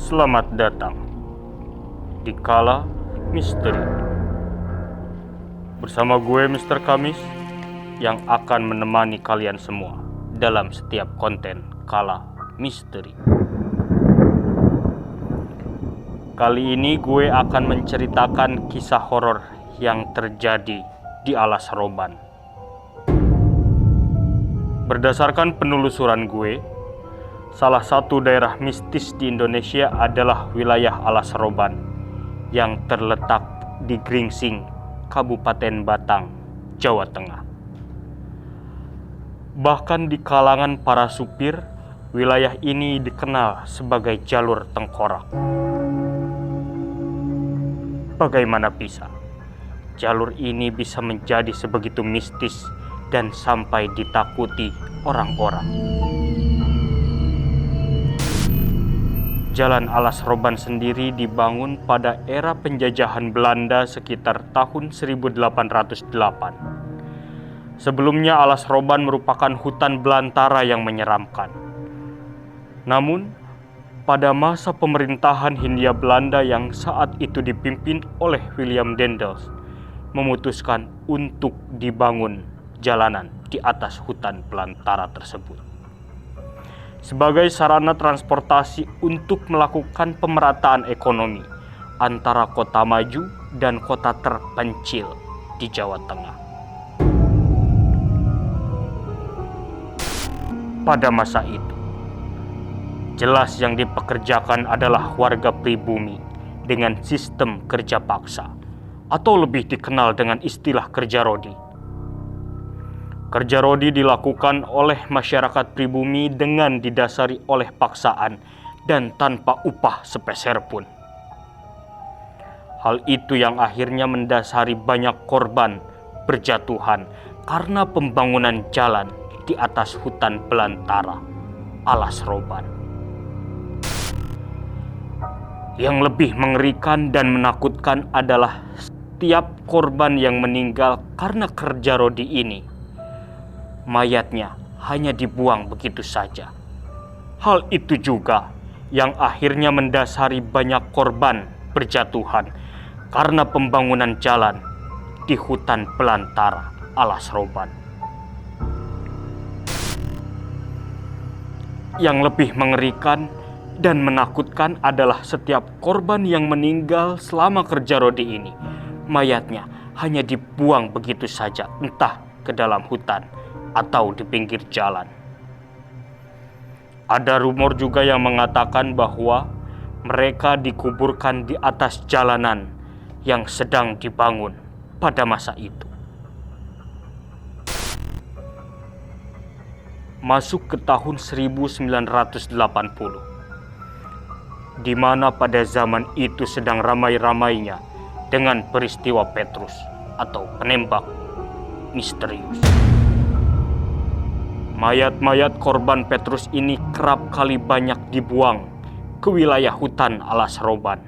Selamat datang di Kala Misteri. Bersama gue Mr. Kamis yang akan menemani kalian semua dalam setiap konten Kala Misteri. Kali ini gue akan menceritakan kisah horor yang terjadi di Alas Roban. Berdasarkan penelusuran gue, salah satu daerah mistis di Indonesia adalah wilayah Alas Roban yang terletak di Gringsing, Kabupaten Batang, Jawa Tengah. Bahkan di kalangan para supir, wilayah ini dikenal sebagai jalur tengkorak. Bagaimana bisa jalur ini bisa menjadi sebegitu mistis dan sampai ditakuti orang-orang? Jalan Alas Roban sendiri dibangun pada era penjajahan Belanda sekitar tahun 1808. Sebelumnya Alas Roban merupakan hutan belantara yang menyeramkan. Namun, pada masa pemerintahan Hindia Belanda yang saat itu dipimpin oleh William Daendels, memutuskan untuk dibangun jalanan di atas hutan belantara tersebut sebagai sarana transportasi untuk melakukan pemerataan ekonomi antara kota maju dan kota terpencil di Jawa Tengah. Pada masa itu, jelas yang dipekerjakan adalah warga pribumi dengan sistem kerja paksa, atau lebih dikenal dengan istilah kerja rodi. Kerja rodi dilakukan oleh masyarakat pribumi dengan didasari oleh paksaan dan tanpa upah sepeser pun. Hal itu yang akhirnya mendasari banyak korban berjatuhan karena pembangunan jalan di atas hutan belantara Alas Roban. Yang lebih mengerikan dan menakutkan adalah setiap korban yang meninggal karena kerja rodi ini, mayatnya hanya dibuang begitu saja. Hal itu juga yang akhirnya mendasari banyak korban berjatuhan karena pembangunan jalan di hutan belantara Alas Roban. Yang lebih mengerikan dan menakutkan adalah setiap korban yang meninggal selama kerja rodi ini, mayatnya hanya dibuang begitu saja, entah ke dalam hutan atau di pinggir jalan. Ada rumor juga yang mengatakan bahwa mereka dikuburkan di atas jalanan yang sedang dibangun pada masa itu. Masuk ke tahun 1980, di mana pada zaman itu sedang ramai-ramainya dengan peristiwa Petrus atau penembak misterius. Mayat-mayat korban Petrus ini kerap kali banyak dibuang ke wilayah hutan Alas Roban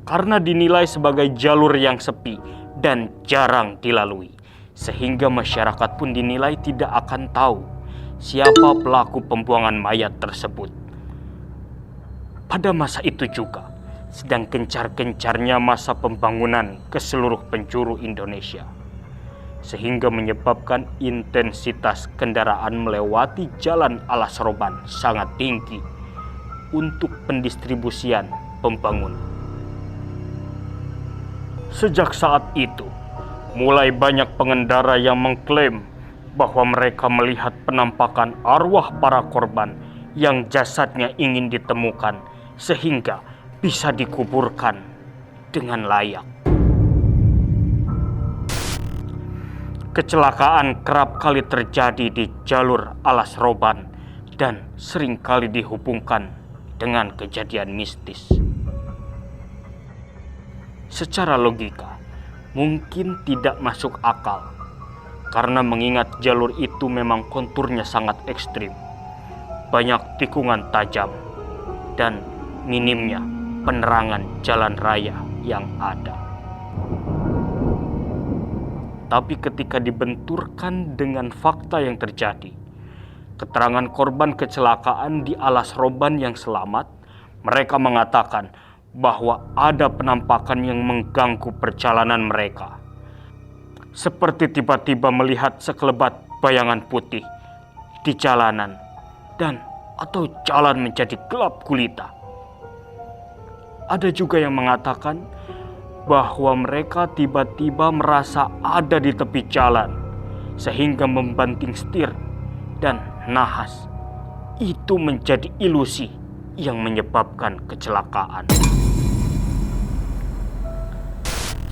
karena dinilai sebagai jalur yang sepi dan jarang dilalui, sehingga masyarakat pun dinilai tidak akan tahu siapa pelaku pembuangan mayat tersebut. Pada masa itu juga sedang gencar-gencarnya masa pembangunan ke seluruh penjuru Indonesia, sehingga menyebabkan intensitas kendaraan melewati jalan Alas Roban sangat tinggi untuk pendistribusian pembangunan. Sejak saat itu, mulai banyak pengendara yang mengklaim bahwa mereka melihat penampakan arwah para korban yang jasadnya ingin ditemukan sehingga bisa dikuburkan dengan layak. Kecelakaan kerap kali terjadi di jalur Alas Roban dan sering kali dihubungkan dengan kejadian mistis. Secara logika, mungkin tidak masuk akal karena mengingat jalur itu memang konturnya sangat ekstrim, banyak tikungan tajam, dan minimnya penerangan jalan raya yang ada. Tapi ketika dibenturkan dengan fakta yang terjadi, keterangan korban kecelakaan di Alas Roban yang selamat Mereka mengatakan bahwa ada penampakan yang mengganggu perjalanan mereka. Seperti tiba-tiba melihat sekelebat bayangan putih di jalanan atau jalan menjadi gelap gulita. Ada juga yang mengatakan bahwa mereka tiba-tiba merasa ada di tepi jalan sehingga membanting setir dan nahas. Itu menjadi ilusi yang menyebabkan kecelakaan.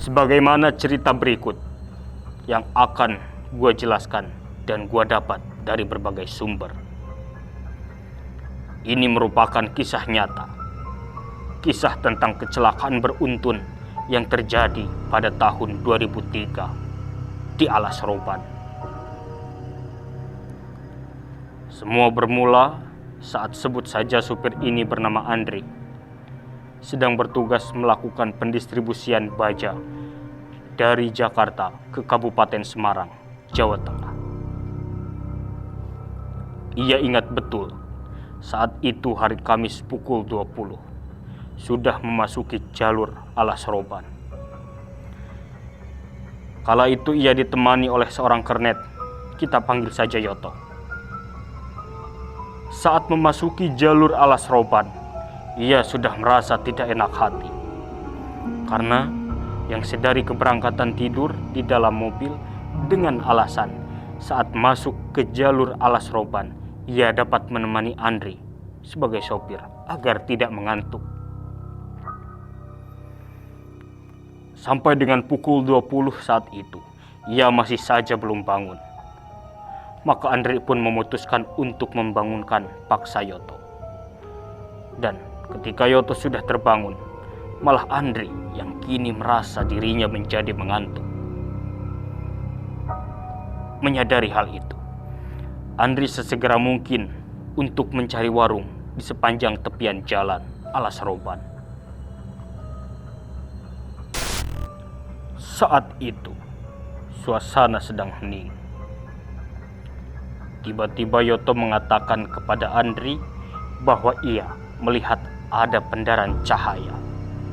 Sebagaimana cerita berikut yang akan gue jelaskan dan gue dapat dari berbagai sumber. Ini merupakan kisah nyata. Kisah tentang kecelakaan beruntun yang terjadi pada tahun 2003 di Alas Roban. Semua bermula saat sebut saja supir ini bernama Andri sedang bertugas melakukan pendistribusian baja dari Jakarta ke Kabupaten Semarang, Jawa Tengah. Ia ingat betul saat itu hari Kamis pukul 20 sudah memasuki jalur Alas Roban. Kala itu ia ditemani oleh seorang kernet, kita panggil saja Yoto. Saat memasuki jalur Alas Roban, ia sudah merasa tidak enak hati. Karena yang sedari keberangkatan tidur di dalam mobil dengan alasan saat masuk ke jalur Alas Roban, ia dapat menemani Andri sebagai sopir agar tidak mengantuk. Sampai dengan pukul 20 saat itu, ia masih saja belum bangun. Maka Andri pun memutuskan untuk membangunkan paksa Yoto. Dan ketika Yoto sudah terbangun, malah Andri yang kini merasa dirinya menjadi mengantuk. Menyadari hal itu, Andri sesegera mungkin untuk mencari warung di sepanjang tepian jalan Alas Roban. Saat itu, suasana sedang hening. Tiba-tiba Yoto mengatakan kepada Andri bahwa ia melihat ada pendaran cahaya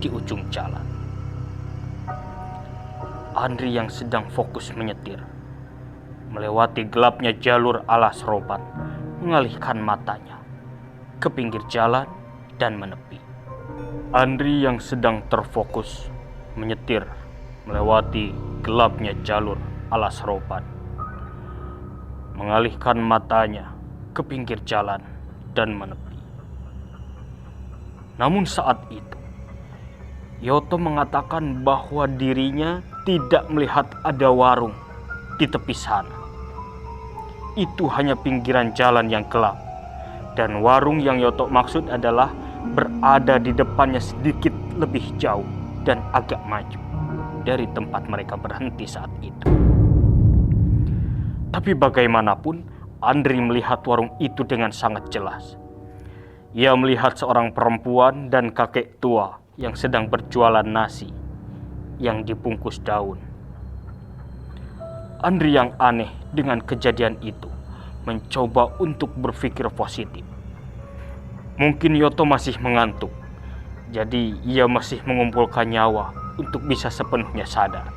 di ujung jalan. Andri yang sedang fokus menyetir, melewati gelapnya jalur Alas Roban, mengalihkan matanya ke pinggir jalan dan menepi. Andri yang sedang terfokus menyetir, melewati gelapnya jalur Alas Roban, mengalihkan matanya ke pinggir jalan dan menepi. Namun saat itu, Yoto mengatakan bahwa dirinya tidak melihat ada warung di tepi sana. Itu hanya pinggiran jalan yang gelap, dan warung yang Yoto maksud adalah berada di depannya sedikit lebih jauh dan agak maju dari tempat mereka berhenti saat itu. Tapi bagaimanapun, Andri melihat warung itu dengan sangat jelas. Ia melihat seorang perempuan dan kakek tua yang sedang berjualan nasi yang dibungkus daun. Andri yang aneh dengan kejadian itu mencoba untuk berpikir positif. Mungkin Yoto masih mengantuk, jadi ia masih mengumpulkan nyawa untuk bisa sepenuhnya sadar.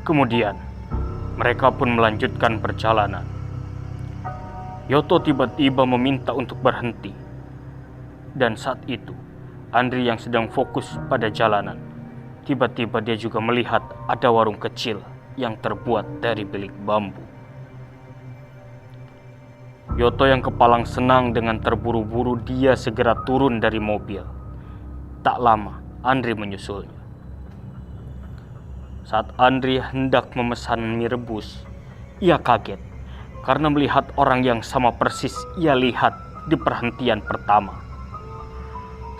Kemudian, mereka pun melanjutkan perjalanan. Yoto tiba-tiba meminta untuk berhenti. Dan saat itu, Andri yang sedang fokus pada jalanan, tiba-tiba dia juga melihat ada warung kecil yang terbuat dari bilik bambu. Yoto yang kepalang senang dengan terburu-buru, dia segera turun dari mobil. Tak lama, Andri menyusulnya. Saat Andri hendak memesan mie rebus, ia kaget karena melihat orang yang sama persis ia lihat di perhentian pertama.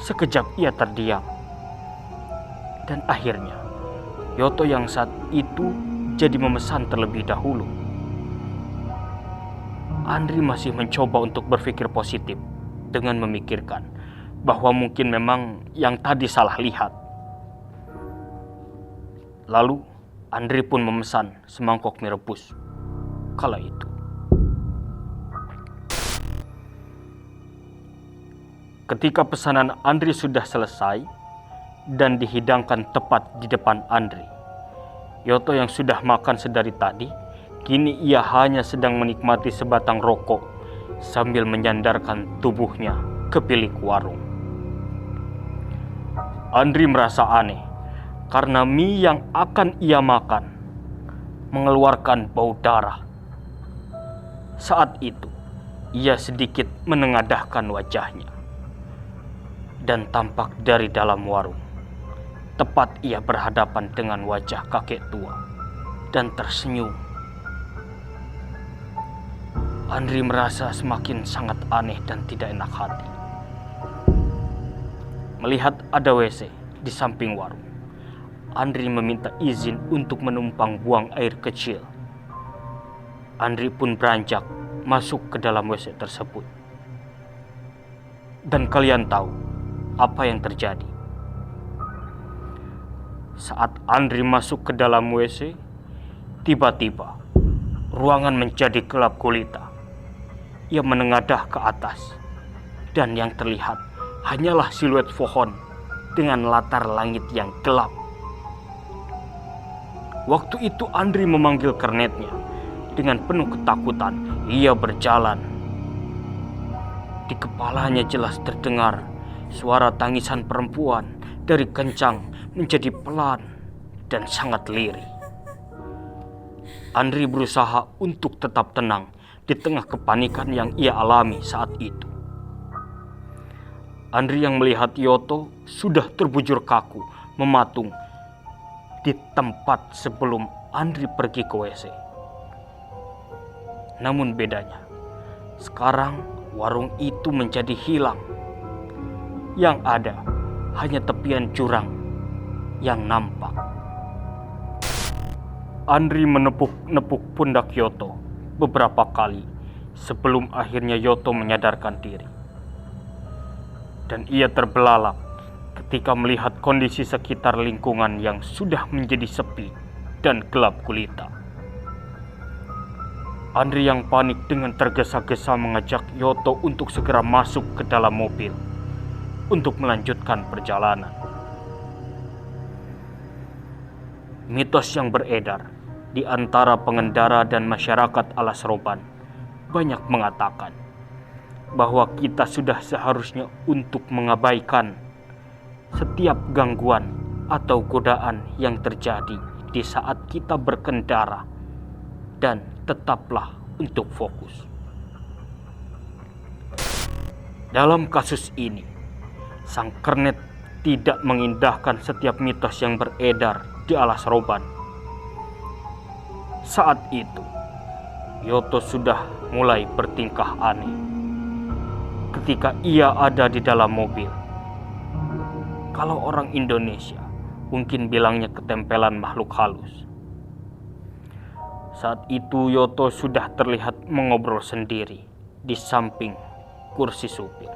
Sekejap ia terdiam. Dan akhirnya, Yoto yang saat itu jadi memesan terlebih dahulu. Andri masih mencoba untuk berpikir positif dengan memikirkan bahwa mungkin memang yang tadi salah lihat. Lalu, Andri pun memesan semangkok mie rebus. Kala itu, Ketika pesanan Andri sudah selesai dan dihidangkan tepat di depan Andri, Yoto yang sudah makan sedari tadi, kini ia hanya sedang menikmati sebatang rokok sambil menyandarkan tubuhnya ke bilik warung. Andri merasa aneh karena mie yang akan ia makan mengeluarkan bau darah. Saat itu, ia sedikit menengadahkan wajahnya dan tampak dari dalam warung. Tepat ia berhadapan dengan wajah kakek tua dan tersenyum. Andri merasa semakin sangat aneh dan tidak enak hati. Melihat ada WC di samping warung, Andri meminta izin untuk menumpang buang air kecil. Andri pun beranjak masuk ke dalam WC tersebut. Dan kalian tahu apa yang terjadi? Saat Andri masuk ke dalam WC, tiba-tiba ruangan menjadi gelap gulita. Ia menengadah ke atas, dan yang terlihat hanyalah siluet pohon dengan latar langit yang gelap. Waktu itu Andri memanggil kernetnya. Dengan penuh ketakutan, ia berjalan. Di kepalanya jelas terdengar suara tangisan perempuan dari kencang menjadi pelan dan sangat lirih. Andri berusaha untuk tetap tenang di tengah kepanikan yang ia alami saat itu. Andri yang melihat Yoto sudah terbujur kaku, mematung di tempat sebelum Andri pergi ke WC. Namun bedanya, sekarang warung itu menjadi hilang. Yang ada hanya tepian jurang yang nampak. Andri menepuk-nepuk pundak Yoto beberapa kali sebelum akhirnya Yoto menyadarkan diri. Dan ia terbelalak ketika melihat kondisi sekitar lingkungan yang sudah menjadi sepi dan gelap gulita. Andri yang panik dengan tergesa-gesa mengajak Yoto untuk segera masuk ke dalam mobil untuk melanjutkan perjalanan. Mitos yang beredar di antara pengendara dan masyarakat Alas Roban banyak mengatakan bahwa kita sudah seharusnya untuk mengabaikan setiap gangguan atau godaan yang terjadi di saat kita berkendara dan tetaplah untuk fokus. Dalam kasus ini, sang kernet tidak mengindahkan setiap mitos yang beredar di Alas Roban. Saat itu, Yoto sudah mulai bertingkah aneh ketika ia ada di dalam mobil. Kalau orang Indonesia mungkin bilangnya ketempelan makhluk halus. Saat itu Yoto sudah terlihat mengobrol sendiri di samping kursi supir.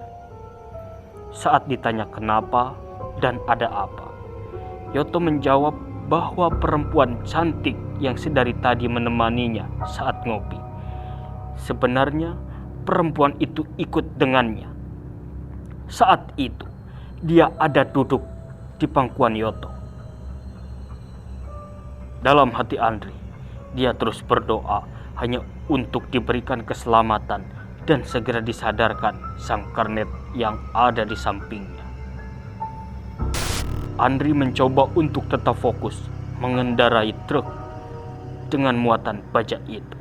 Saat ditanya kenapa dan ada apa, Yoto menjawab bahwa perempuan cantik yang sedari tadi menemaninya saat ngopi, sebenarnya perempuan itu ikut dengannya. Saat itu dia ada duduk di pangkuan Yoto. Dalam hati Andri, dia terus berdoa hanya untuk diberikan keselamatan dan segera disadarkan sang kernet yang ada di sampingnya. Andri mencoba untuk tetap fokus mengendarai truk dengan muatan baja itu.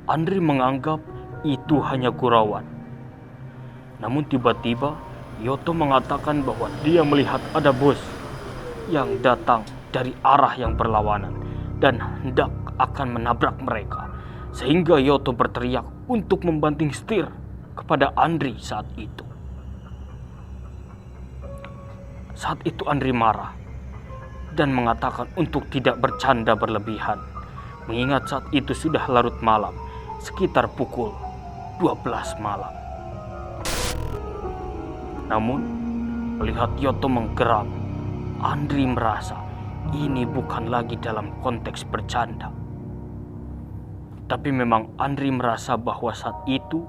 Andri menganggap itu hanya gurauan. Namun tiba-tiba Yoto mengatakan bahwa dia melihat ada bus yang datang dari arah yang berlawanan dan hendak akan menabrak mereka, sehingga Yoto berteriak untuk membanting setir kepada Andri saat itu. Saat itu Andri marah dan mengatakan untuk tidak bercanda berlebihan, mengingat saat itu sudah larut malam, sekitar pukul 12 malam. Namun, melihat Yoto menggeram, Andri merasa ini bukan lagi dalam konteks bercanda. Tapi memang Andri merasa bahwa saat itu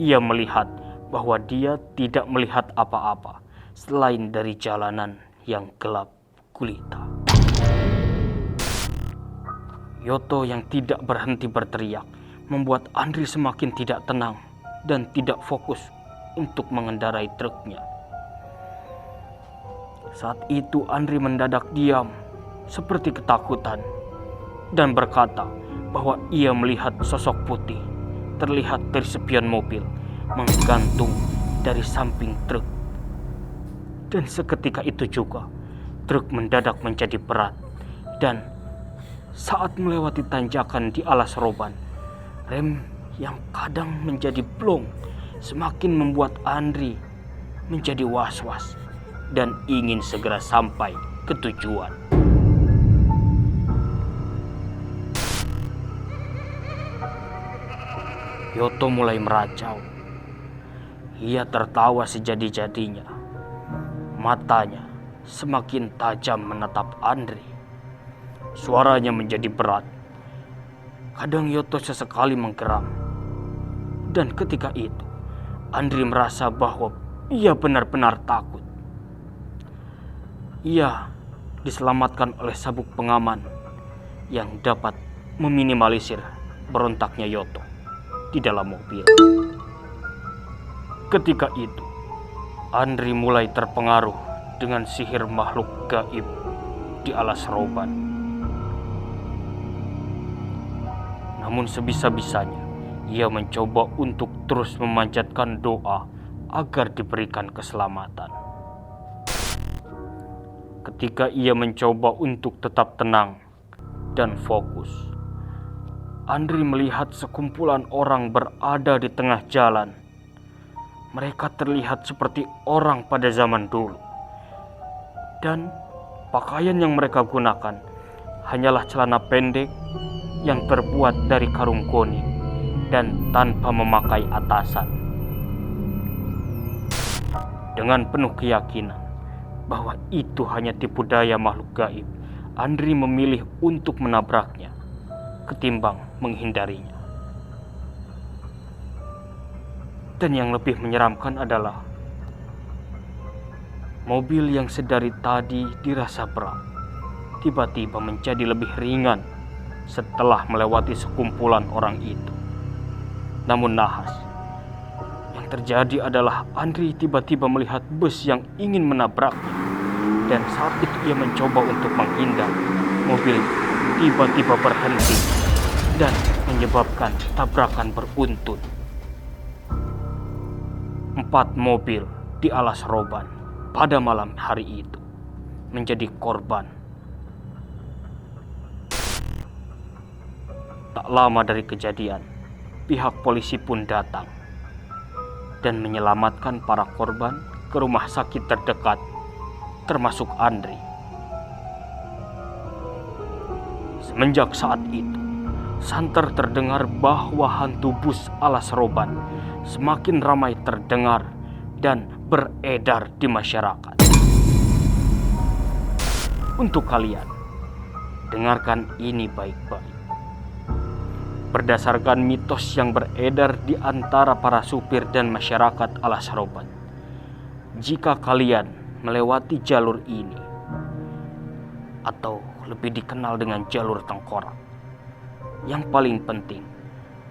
ia melihat bahwa dia tidak melihat apa-apa selain dari jalanan yang gelap gulita. Yoto yang tidak berhenti berteriak membuat Andri semakin tidak tenang dan tidak fokus untuk mengendarai truknya. Saat itu Andri mendadak diam seperti ketakutan dan berkata bahwa ia melihat sosok putih terlihat dari spion mobil menggantung dari samping truk. Dan seketika itu juga truk mendadak menjadi berat dan saat melewati tanjakan di alas roban, rem yang kadang menjadi blong semakin membuat Andri menjadi was-was dan ingin segera sampai ke tujuan. Yoto mulai meracau. Ia tertawa sejadi-jadinya. Matanya semakin tajam menatap Andri. Suaranya menjadi berat. Kadang Yoto sesekali menggeram. Dan ketika itu, Andri merasa bahwa ia benar-benar takut. Ia diselamatkan oleh sabuk pengaman yang dapat meminimalisir berontaknya Yoto di dalam mobil. Ketika itu, Andri mulai terpengaruh dengan sihir makhluk gaib di alas roban. Namun sebisa-bisanya, ia mencoba untuk terus memanjatkan doa agar diberikan keselamatan. Ketika ia mencoba untuk tetap tenang dan fokus, Andri melihat sekumpulan orang berada di tengah jalan. Mereka terlihat seperti orang pada zaman dulu. Dan pakaian yang mereka gunakan hanyalah celana pendek yang terbuat dari karung goni dan tanpa memakai atasan. Dengan penuh keyakinan bahwa itu hanya tipu daya makhluk gaib, Andri memilih untuk menabraknya ketimbang menghindarinya. Dan yang lebih menyeramkan adalah mobil yang sedari tadi dirasa berat tiba-tiba menjadi lebih ringan setelah melewati sekumpulan orang itu. Namun nahas, yang terjadi adalah Andri tiba-tiba melihat bus yang ingin menabraknya. Dan saat itu ia mencoba untuk menghindar, mobil tiba-tiba berhenti dan menyebabkan tabrakan beruntun. 4 mobil di alas roban pada malam hari itu menjadi korban. Tak lama dari kejadian, pihak polisi pun datang dan menyelamatkan para korban ke rumah sakit terdekat, termasuk Andri. Semenjak saat itu, santer terdengar bahwa hantu bus alas roban semakin ramai terdengar dan beredar di masyarakat. Untuk kalian, dengarkan ini baik-baik. Berdasarkan mitos yang beredar di antara para supir dan masyarakat alas roban, jika kalian melewati jalur ini, atau lebih dikenal dengan jalur tengkorak, yang paling penting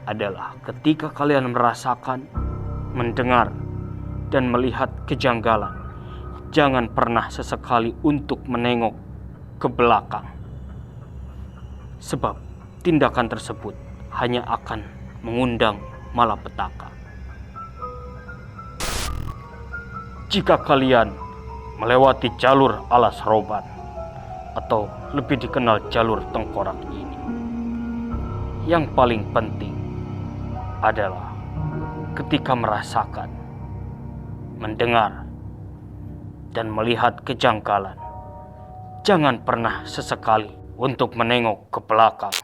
adalah ketika kalian merasakan, mendengar, dan melihat kejanggalan, jangan pernah sesekali untuk menengok ke belakang. Sebab tindakan tersebut hanya akan mengundang malapetaka. Jika kalian melewati jalur alas roban, atau lebih dikenal jalur tengkorak ini, yang paling penting adalah ketika merasakan, mendengar, dan melihat kejanggalan, jangan pernah sesekali untuk menengok ke belakang.